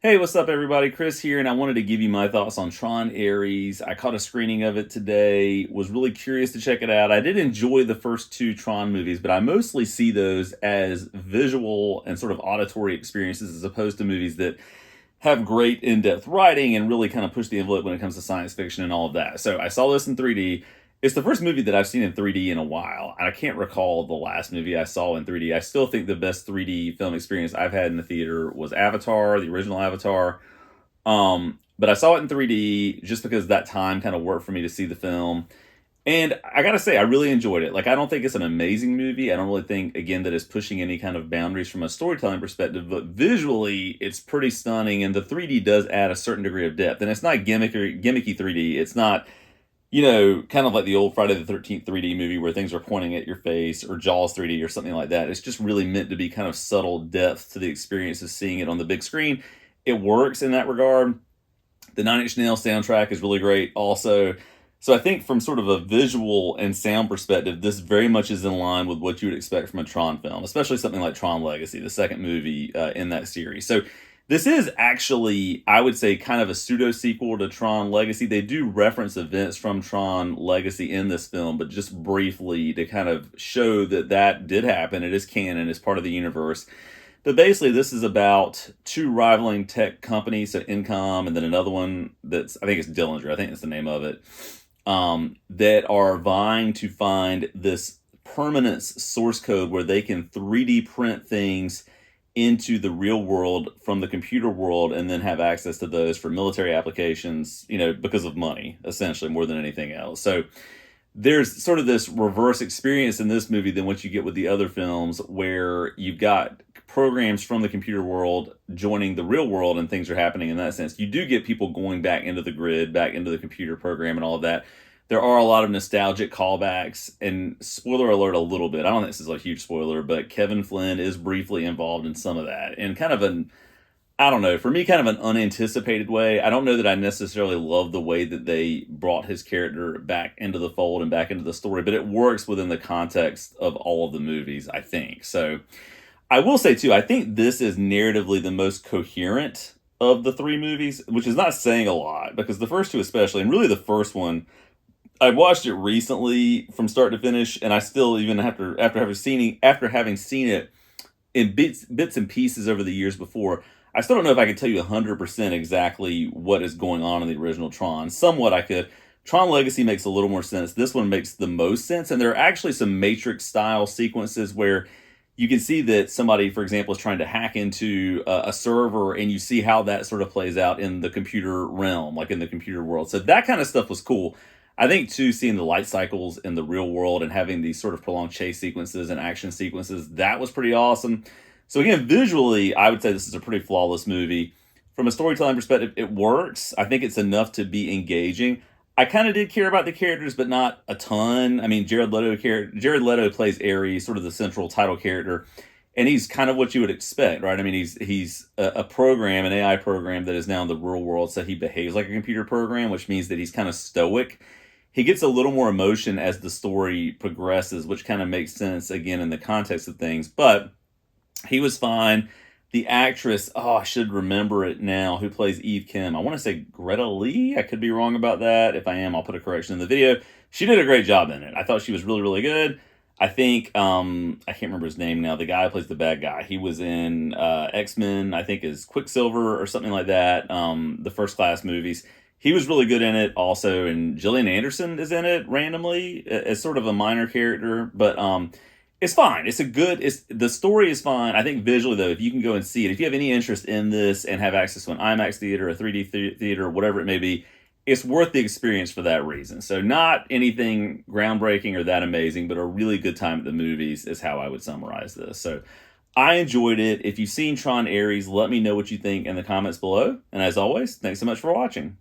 Hey, what's up, everybody? Chris here, and I wanted to give you my thoughts on Tron Ares. I caught a screening of it today, was really curious to check it out. I did enjoy the first two Tron movies, but I mostly see those as visual and sort of auditory experiences as opposed to movies that have great in depth writing and really kind of push the envelope when it comes to science fiction and all of that. So I saw this in 3D. It's the first movie that I've seen in 3D in a while. I can't recall the last movie I saw in 3D. I still think the best 3D film experience I've had in the theater was Avatar, the original Avatar. But I saw it in 3D just because that time kind of worked for me to see the film. And I gotta say, I really enjoyed it. Like, I don't think it's an amazing movie. I don't really think, again, that it's pushing any kind of boundaries from a storytelling perspective, but visually, it's pretty stunning, and the 3D does add a certain degree of depth. And it's not gimmicky 3D. It's not, kind of like the old Friday the 13th 3D movie where things are pointing at your face, or Jaws 3D or something like that. It's just really meant to be kind of subtle depth to the experience of seeing it on the big screen. It works in that regard. The Nine Inch Nails soundtrack is really great also. So I think from sort of a visual and sound perspective, this very much is in line with what you would expect from a Tron film, especially something like Tron Legacy, the second movie in that series. So this is actually, I would say, kind of a pseudo sequel to Tron Legacy. They do reference events from Tron Legacy in this film, but just briefly to kind of show that that did happen. It is canon, it's part of the universe. But basically, this is about two rivaling tech companies, so Incom, and then another one that's, I think it's Dillinger, I think that's the name of it, that are vying to find this permanence source code where they can 3D print things into the real world from the computer world and then have access to those for military applications, because of money, essentially, more than anything else. So there's sort of this reverse experience in this movie than what you get with the other films, where you've got programs from the computer world joining the real world and things are happening in that sense. You do get people going back into the grid, back into the computer program and all of that. There are a lot of nostalgic callbacks, and spoiler alert a little bit. I don't think this is a huge spoiler, but Kevin Flynn is briefly involved in some of that. And kind of an, I don't know, for me, kind of an unanticipated way. I don't know that I necessarily love the way that they brought his character back into the fold and back into the story, but it works within the context of all of the movies, I think. So I will say, too, I think this is narratively the most coherent of the three movies, which is not saying a lot, because the first two especially, and really the first one, I watched it recently from start to finish, and I still, even after having seen it in bits and pieces over the years before, I still don't know if I could tell you 100% exactly what is going on in the original Tron. Somewhat I could. Tron Legacy makes a little more sense. This one makes the most sense, and there are actually some Matrix style sequences where you can see that somebody, for example, is trying to hack into a server, and you see how that sort of plays out in the computer realm, like in the computer world. So that kind of stuff was cool. I think, too, seeing the light cycles in the real world and having these sort of prolonged chase sequences and action sequences, that was pretty awesome. So again, visually, I would say this is a pretty flawless movie. From a storytelling perspective, it works. I think it's enough to be engaging. I kind of did care about the characters, but not a ton. I mean, Jared Leto plays Ares, sort of the central title character, and he's kind of what you would expect, right? I mean, he's a program, an AI program that is now in the real world, so he behaves like a computer program, which means that he's kind of stoic. He gets a little more emotion as the story progresses, which kind of makes sense again in the context of things. But he was fine. The actress, oh, I should remember it now, who plays Eve Kim. I want to say Greta Lee. I could be wrong about that. If I am, I'll put a correction in the video. She did a great job in it. I thought she was really, really good. I think, I can't remember his name now. The guy who plays the bad guy. He was in X-Men, I think, as Quicksilver or something like that. The First Class movies. He was really good in it also, and Gillian Anderson is in it randomly as sort of a minor character, but it's fine. The story is fine. I think visually, though, if you can go and see it, if you have any interest in this and have access to an IMAX theater, a 3D theater, whatever it may be, it's worth the experience for that reason. So not anything groundbreaking or that amazing, but a really good time at the movies is how I would summarize this. So I enjoyed it. If you've seen Tron Ares, let me know what you think in the comments below. And as always, thanks so much for watching.